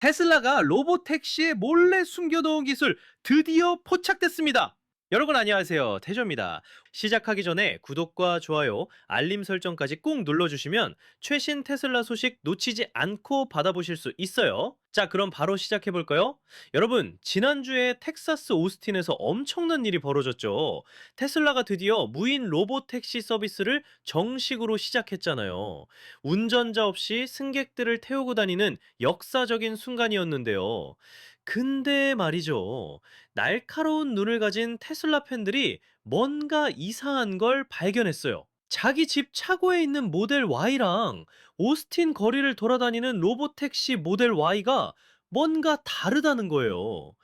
테슬라가 로봇 택시에 몰래 숨겨놓은 기술 드디어 포착됐습니다. 여러분 안녕하세요. 태조입니다. 시작하기 전에 구독과 좋아요, 알림 설정까지 꾹 눌러주시면 최신 테슬라 소식 놓치지 않고 받아보실 수 있어요. 자, 그럼 바로 시작해 볼까요? 여러분, 지난주에 텍사스 오스틴에서 엄청난 일이 벌어졌죠. 테슬라가 드디어 무인 로봇 택시 서비스를 정식으로 시작했잖아요. 운전자 없이 승객들을 태우고 다니는 역사적인 순간이었는데요. 근데 말이죠. 날카로운 눈을 가진 테슬라 팬들이 뭔가 이상한 걸 발견했어요. 자기 집 차고에 있는 모델 Y랑 오스틴 거리를 돌아다니는 로보택시 모델 Y가 뭔가 다르다는 거예요.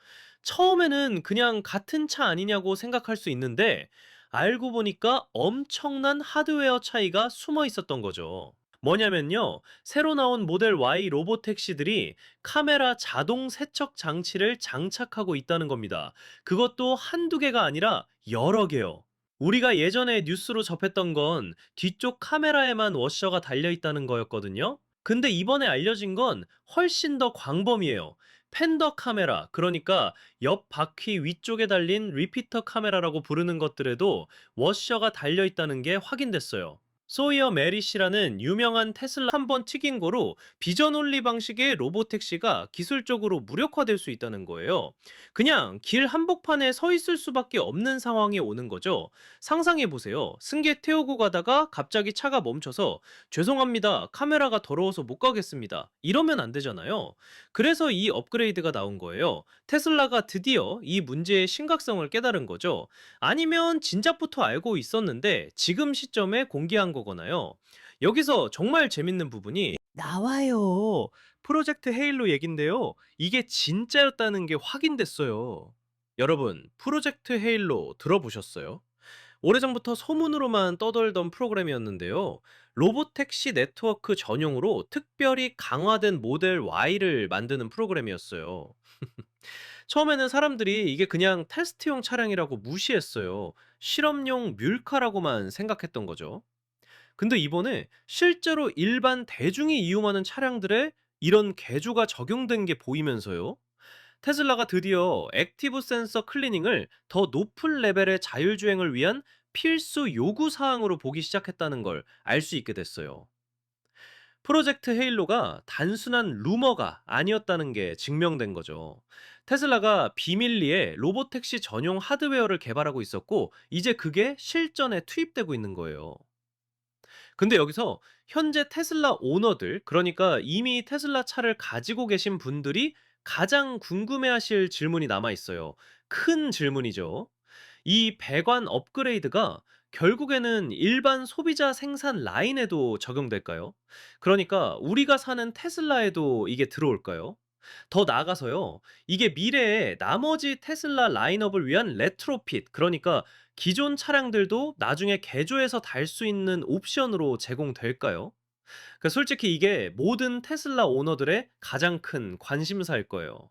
처음에는 그냥 같은 차 아니냐고 생각할 수 있는데 알고 보니까 엄청난 하드웨어 차이가 숨어 있었던 거죠. 뭐냐면요. 새로 나온 모델 Y 로봇 택시들이 카메라 자동 세척 장치를 장착하고 있다는 겁니다. 그것도 한두 개가 아니라 여러 개요. 우리가 예전에 뉴스로 접했던 건 뒤쪽 카메라에만 워셔가 달려 있다는 거였거든요. 근데 이번에 알려진 건 훨씬 더 광범위해요. 팬더 카메라, 그러니까 옆 바퀴 위쪽에 달린 리피터 카메라라고 부르는 것들에도 워셔가 달려 있다는 게 확인됐어요. 소이어 메리 씨라는 유명한 테슬라 한 번 튀긴 거로 비전 올리 방식의 로보택시가 기술적으로 무력화될 수 있다는 거예요. 그냥 길 한복판에 서 있을 수밖에 없는 상황이 오는 거죠. 상상해 보세요. 승객 태우고 가다가 갑자기 차가 멈춰서 죄송합니다. 카메라가 더러워서 못 가겠습니다. 이러면 안 되잖아요. 그래서 이 업그레이드가 나온 거예요. 테슬라가 드디어 이 문제의 심각성을 깨달은 거죠. 아니면 진작부터 알고 있었는데 지금 시점에 공개한 거거나요. 여기서 정말 재밌는 부분이 나와요. 프로젝트 헤일로 얘긴데요. 이게 진짜였다는 게 확인됐어요. 여러분, 프로젝트 헤일로 들어보셨어요? 오래전부터 소문으로만 떠돌던 프로그램이었는데요. 로보택시 네트워크 전용으로 특별히 강화된 모델 Y를 만드는 프로그램이었어요. 처음에는 사람들이 이게 그냥 테스트용 차량이라고 무시했어요. 실험용 뮬카라고만 생각했던 거죠. 근데 이번에 실제로 일반 대중이 이용하는 차량들에 이런 개조가 적용된 게 보이면서요. 테슬라가 드디어 액티브 센서 클리닝을 더 높은 레벨의 자율주행을 위한 필수 요구 사항으로 보기 시작했다는 걸 알 수 있게 됐어요. 프로젝트 헤일로가 단순한 루머가 아니었다는 게 증명된 거죠. 테슬라가 비밀리에 로보택시 전용 하드웨어를 개발하고 있었고, 이제 그게 실전에 투입되고 있는 거예요. 근데 여기서 현재 테슬라 오너들, 그러니까 이미 테슬라 차를 가지고 계신 분들이 가장 궁금해하실 질문이 남아 있어요. 큰 질문이죠. 이 배관 업그레이드가 결국에는 일반 소비자 생산 라인에도 적용될까요? 그러니까 우리가 사는 테슬라에도 이게 들어올까요? 더 나아가서요. 이게 미래에 나머지 테슬라 라인업을 위한 레트로핏, 그러니까 기존 차량들도 나중에 개조해서 달 수 있는 옵션으로 제공될까요? 솔직히 이게 모든 테슬라 오너들의 가장 큰 관심사일 거예요.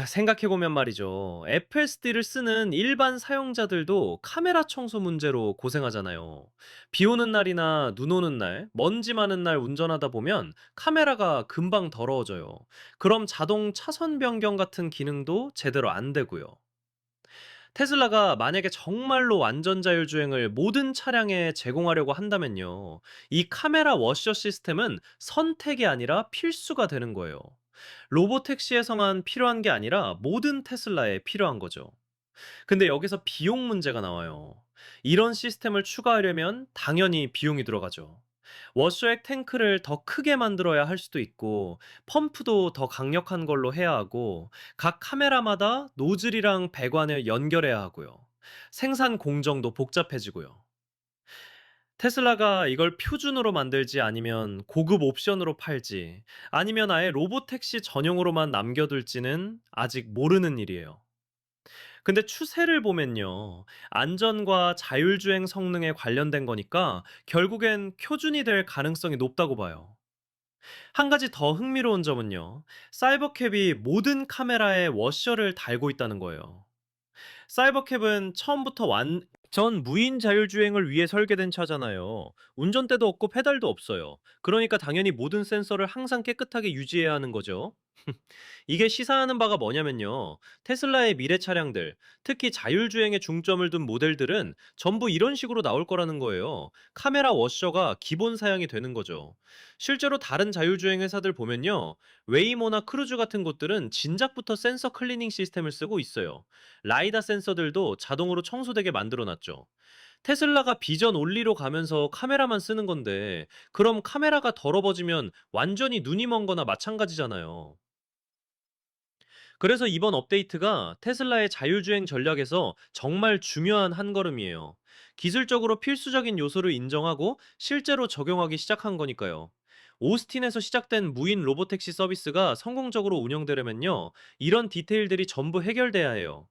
생각해보면 말이죠. FSD를 쓰는 일반 사용자들도 카메라 청소 문제로 고생하잖아요. 비 오는 날이나 눈 오는 날, 먼지 많은 날 운전하다 보면 카메라가 금방 더러워져요. 그럼 자동 차선 변경 같은 기능도 제대로 안 되고요. 테슬라가 만약에 정말로 완전 자율주행을 모든 차량에 제공하려고 한다면요. 이 카메라 워셔 시스템은 선택이 아니라 필수가 되는 거예요. 로보택시에서만 필요한 게 아니라 모든 테슬라에 필요한 거죠. 근데 여기서 비용 문제가 나와요. 이런 시스템을 추가하려면 당연히 비용이 들어가죠. 워셔액 탱크를 더 크게 만들어야 할 수도 있고, 펌프도 더 강력한 걸로 해야 하고, 각 카메라마다 노즐이랑 배관을 연결해야 하고요. 생산 공정도 복잡해지고요. 테슬라가 이걸 표준으로 만들지 아니면 고급 옵션으로 팔지, 아니면 아예 로보택시 전용으로만 남겨둘지는 아직 모르는 일이에요. 근데 추세를 보면요. 안전과 자율주행 성능에 관련된 거니까 결국엔 표준이 될 가능성이 높다고 봐요. 한 가지 더 흥미로운 점은요. 사이버캡이 모든 카메라에 워셔를 달고 있다는 거예요. 사이버캡은 처음부터 전 무인 자율주행을 위해 설계된 차잖아요. 운전대도 없고 페달도 없어요. 그러니까 당연히 모든 센서를 항상 깨끗하게 유지해야 하는 거죠. 이게 시사하는 바가 뭐냐면요. 테슬라의 미래 차량들, 특히 자율주행에 중점을 둔 모델들은 전부 이런 식으로 나올 거라는 거예요. 카메라 워셔가 기본 사양이 되는 거죠. 실제로 다른 자율주행 회사들 보면요. 웨이모나 크루즈 같은 곳들은 진작부터 센서 클리닝 시스템을 쓰고 있어요. 라이다 센서들도 자동으로 청소되게 만들어 놨죠. 테슬라가 비전 온리로 가면서 카메라만 쓰는 건데, 그럼 카메라가 더러워지면 완전히 눈이 먼 거나 마찬가지잖아요. 그래서 이번 업데이트가 테슬라의 자율주행 전략에서 정말 중요한 한 걸음이에요. 기술적으로 필수적인 요소를 인정하고 실제로 적용하기 시작한 거니까요. 오스틴에서 시작된 무인 로보택시 서비스가 성공적으로 운영되려면요, 이런 디테일들이 전부 해결돼야 해요.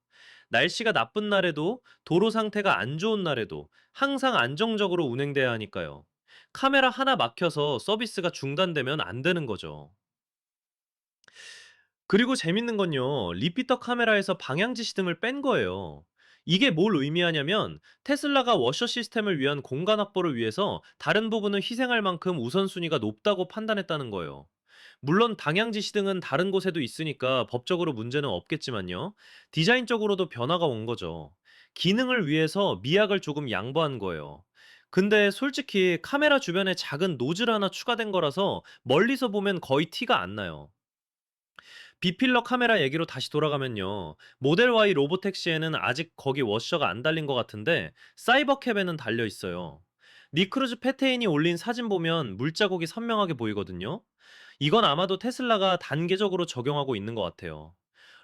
날씨가 나쁜 날에도, 도로 상태가 안 좋은 날에도 항상 안정적으로 운행돼야 하니까요. 카메라 하나 막혀서 서비스가 중단되면 안 되는 거죠. 그리고 재밌는 건요. 리피터 카메라에서 방향 지시 등을 뺀 거예요. 이게 뭘 의미하냐면 테슬라가 워셔 시스템을 위한 공간 확보를 위해서 다른 부분을 희생할 만큼 우선순위가 높다고 판단했다는 거예요. 물론 방향 지시 등은 다른 곳에도 있으니까 법적으로 문제는 없겠지만요. 디자인적으로도 변화가 온 거죠. 기능을 위해서 미학을 조금 양보한 거예요. 근데 솔직히 카메라 주변에 작은 노즐 하나 추가된 거라서 멀리서 보면 거의 티가 안 나요. 비필러 카메라 얘기로 다시 돌아가면요. 모델 Y 로보택시에는 아직 거기 워셔가 안 달린 것 같은데 사이버캡에는 달려 있어요. 니크루즈 페테인이 올린 사진 보면 물자국이 선명하게 보이거든요. 이건 아마도 테슬라가 단계적으로 적용하고 있는 것 같아요.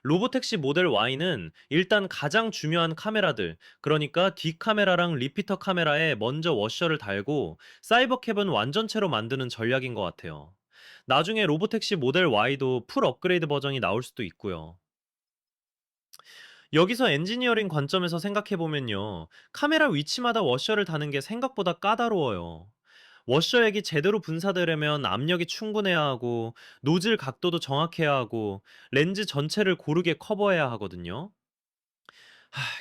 로보택시 모델 Y는 일단 가장 중요한 카메라들, 그러니까 뒷카메라랑 리피터 카메라에 먼저 워셔를 달고 사이버캡은 완전체로 만드는 전략인 것 같아요. 나중에 로보택시 모델 Y도 풀 업그레이드 버전이 나올 수도 있고요. 여기서 엔지니어링 관점에서 생각해 보면요. 카메라 위치마다 워셔를 다는 게 생각보다 까다로워요. 워셔액이 제대로 분사되려면 압력이 충분해야 하고, 노즐 각도도 정확해야 하고, 렌즈 전체를 고르게 커버해야 하거든요.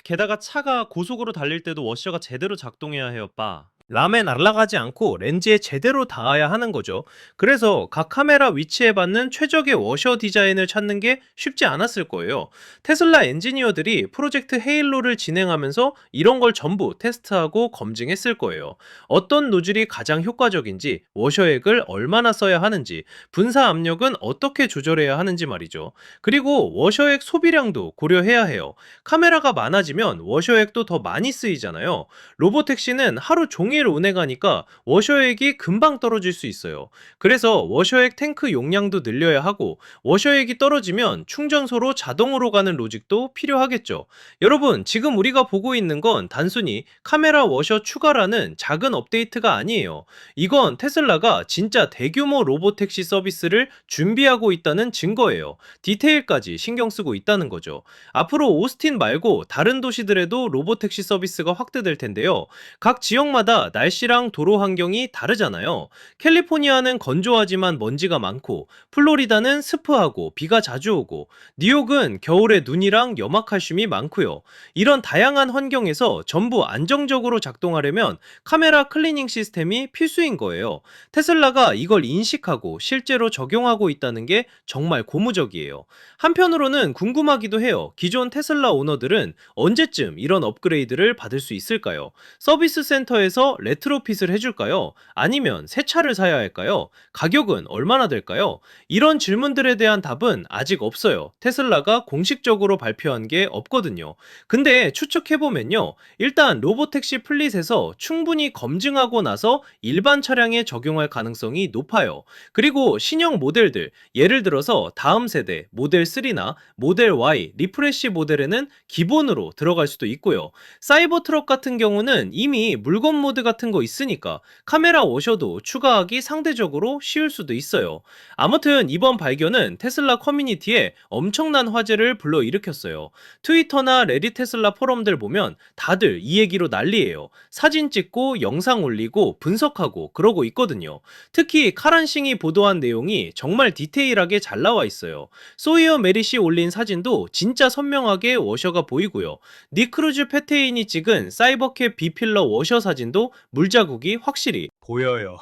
게다가 차가 고속으로 달릴 때도 워셔가 제대로 작동해야 해요, 빠. 람에 날아가지 않고 렌즈에 제대로 닿아야 하는 거죠. 그래서 각 카메라 위치에 맞는 최적의 워셔 디자인을 찾는 게 쉽지 않았을 거예요. 테슬라 엔지니어들이 프로젝트 헤일로를 진행하면서 이런 걸 전부 테스트하고 검증했을 거예요. 어떤 노즐이 가장 효과적인지, 워셔액을 얼마나 써야 하는지, 분사 압력은 어떻게 조절해야 하는지 말이죠. 그리고 워셔액 소비량도 고려해야 해요. 카메라가 많아지면 워셔액도 더 많이 쓰이잖아요. 로보택시는 하루 종일 운행하니까 워셔액이 금방 떨어질 수 있어요. 그래서 워셔액 탱크 용량도 늘려야 하고, 워셔액이 떨어지면 충전소로 자동으로 가는 로직도 필요하겠죠. 여러분, 지금 우리가 보고 있는 건 단순히 카메라 워셔 추가라는 작은 업데이트가 아니에요. 이건 테슬라가 진짜 대규모 로보택시 서비스를 준비하고 있다는 증거예요. 디테일까지 신경 쓰고 있다는 거죠. 앞으로 오스틴 말고 다른 도시들에도 로보택시 서비스가 확대될 텐데요. 각 지역마다 날씨랑 도로 환경이 다르잖아요. 캘리포니아는 건조하지만 먼지가 많고, 플로리다는 습하고 비가 자주 오고, 뉴욕은 겨울에 눈이랑 염화칼슘이 많고요. 이런 다양한 환경에서 전부 안정적으로 작동하려면 카메라 클리닝 시스템이 필수인 거예요. 테슬라가 이걸 인식하고 실제로 적용하고 있다는 게 정말 고무적이에요. 한편으로는 궁금하기도 해요. 기존 테슬라 오너들은 언제쯤 이런 업그레이드를 받을 수 있을까요? 서비스 센터에서 레트로핏을 해줄까요? 아니면 새 차를 사야 할까요? 가격은 얼마나 될까요? 이런 질문들에 대한 답은 아직 없어요. 테슬라가 공식적으로 발표한 게 없거든요. 근데 추측해보면요. 일단 로보택시 플릿에서 충분히 검증하고 나서 일반 차량에 적용할 가능성이 높아요. 그리고 신형 모델들, 예를 들어서 다음 세대 모델 3나 모델 Y 리프레시 모델에는 기본으로 들어갈 수도 있고요. 사이버 트럭 같은 경우는 이미 물건 모드가 같은 거 있으니까 카메라 워셔도 추가하기 상대적으로 쉬울 수도 있어요. 아무튼 이번 발견은 테슬라 커뮤니티에 엄청난 화제를 불러일으켰어요. 트위터나 레딧 테슬라 포럼들 보면 다들 이 얘기로 난리예요. 사진 찍고 영상 올리고 분석하고 그러고 있거든요. 특히 카란싱이 보도한 내용이 정말 디테일하게 잘 나와 있어요. 소이어 메릿이 올린 사진도 진짜 선명하게 워셔가 보이고요. 니크루즈 페테인이 찍은 사이버캡 비필러 워셔 사진도 물자국이 확실히 보여요.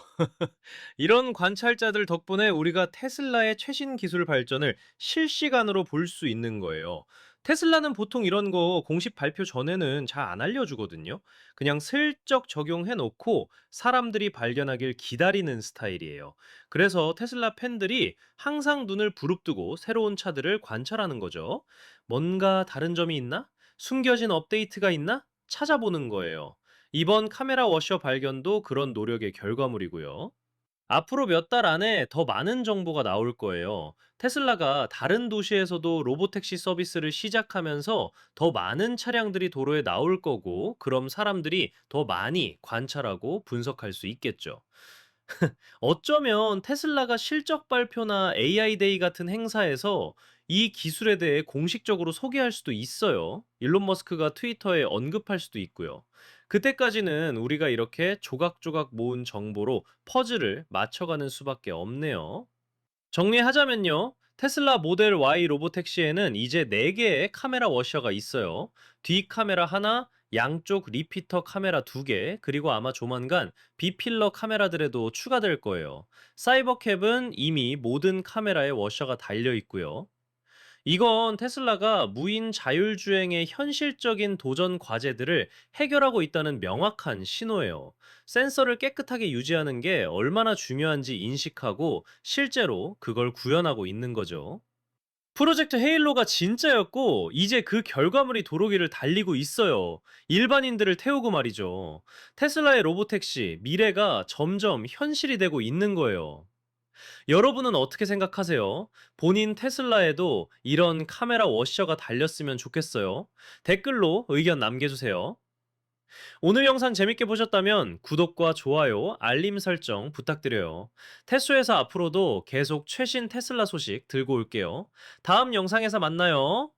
이런 관찰자들 덕분에 우리가 테슬라의 최신 기술 발전을 실시간으로 볼 수 있는 거예요. 테슬라는 보통 이런 거 공식 발표 전에는 잘 안 알려주거든요. 그냥 슬쩍 적용해 놓고 사람들이 발견하길 기다리는 스타일이에요. 그래서 테슬라 팬들이 항상 눈을 부릅뜨고 새로운 차들을 관찰하는 거죠. 뭔가 다른 점이 있나? 숨겨진 업데이트가 있나? 찾아보는 거예요. 이번 카메라 워셔 발견도 그런 노력의 결과물이고요. 앞으로 몇 달 안에 더 많은 정보가 나올 거예요. 테슬라가 다른 도시에서도 로보택시 서비스를 시작하면서 더 많은 차량들이 도로에 나올 거고, 그럼 사람들이 더 많이 관찰하고 분석할 수 있겠죠. 어쩌면 테슬라가 실적 발표나 AI 데이 같은 행사에서 이 기술에 대해 공식적으로 소개할 수도 있어요. 일론 머스크가 트위터에 언급할 수도 있고요. 그때까지는 우리가 이렇게 조각조각 모은 정보로 퍼즐을 맞춰가는 수밖에 없네요. 정리하자면요. 테슬라 모델 Y 로보택시에는 이제 4개의 카메라 워셔가 있어요. 뒤 카메라 하나, 양쪽 리피터 카메라 2개, 그리고 아마 조만간 비필러 카메라들에도 추가될 거예요. 사이버캡은 이미 모든 카메라에 워셔가 달려 있고요. 이건 테슬라가 무인 자율주행의 현실적인 도전 과제들을 해결하고 있다는 명확한 신호예요. 센서를 깨끗하게 유지하는 게 얼마나 중요한지 인식하고 실제로 그걸 구현하고 있는 거죠. 프로젝트 헤일로가 진짜였고 이제 그 결과물이 도로 위를 달리고 있어요. 일반인들을 태우고 말이죠. 테슬라의 로보택시 미래가 점점 현실이 되고 있는 거예요. 여러분은 어떻게 생각하세요? 본인 테슬라에도 이런 카메라 워셔가 달렸으면 좋겠어요. 댓글로 의견 남겨주세요. 오늘 영상 재밌게 보셨다면 구독과 좋아요, 알림 설정 부탁드려요. 테스에서 앞으로도 계속 최신 테슬라 소식 들고 올게요. 다음 영상에서 만나요.